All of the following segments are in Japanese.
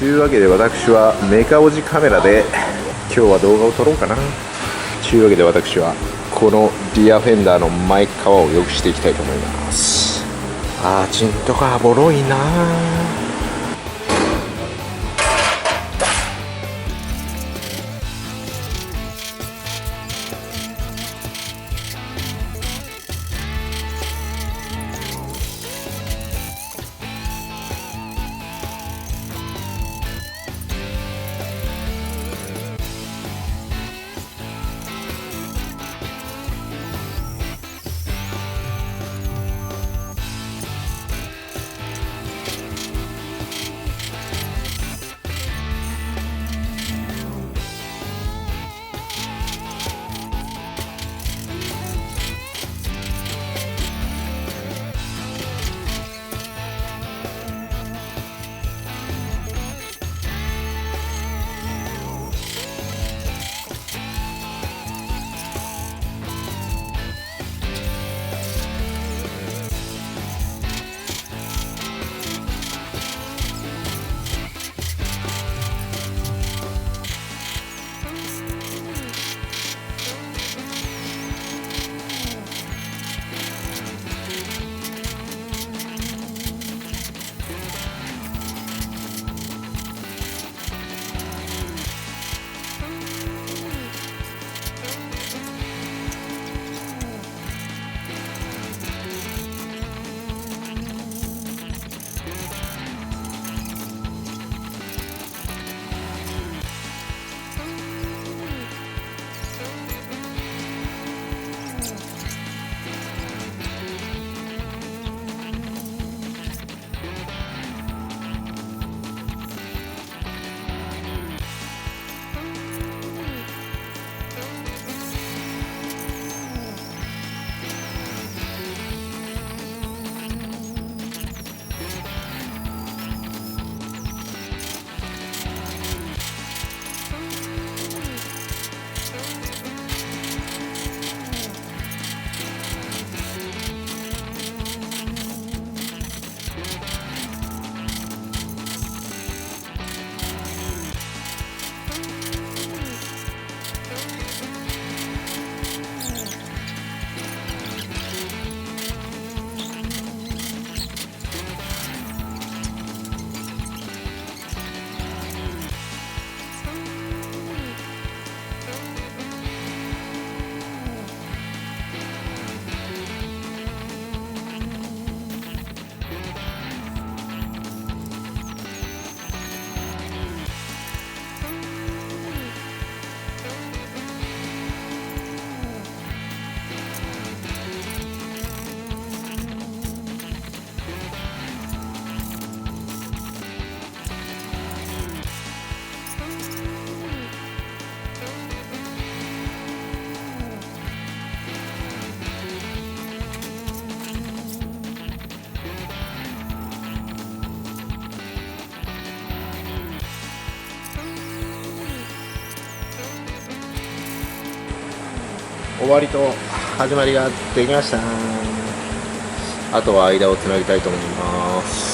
というわけで私はメカオジカメラで今日は動画を撮ろうかな。というわけで私はこのリアフェンダーの前側を良くしていきたいと思います。チンとかボロいな。終わりと始まりができました。あとは間をつなぎたいと思います。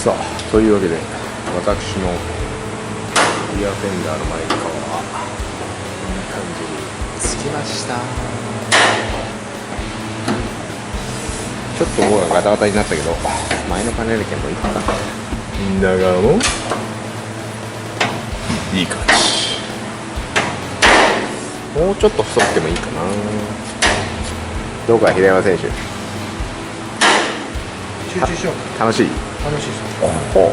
さあというわけで私のリアフェンダーのマイカはこんな感じにつきました。ちょっともうガタガタになったけど前のパネル券もいいかな。だがもいい感じ。もうちょっと細くてもいいかな。どうか平山選手集中しよう。楽しい楽しいです。ほう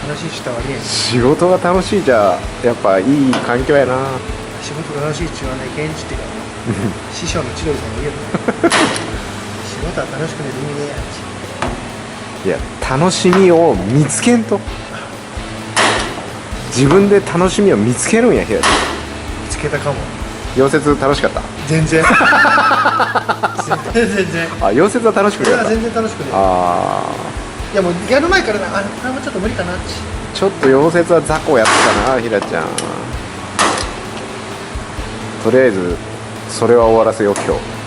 話したわね。仕事が楽しいじゃやっぱいい環境やな。仕事が楽しいっちゅうのはね、現地っていうか師匠の千鳥さんが言うよ仕事は楽しくね意味ねえやっち。いや楽しみを見つけんと自分で楽しみを見つけるんや。平田見つけたかも。溶接楽しかった。全然全然あ溶接は楽しくなかった。これは全然楽しくねえ。あいやもうやる前からね、あこれもちょっと無理かなって。ちょっと溶接は雑魚やったな平ちゃん。とりあえずそれは終わらせよう今日。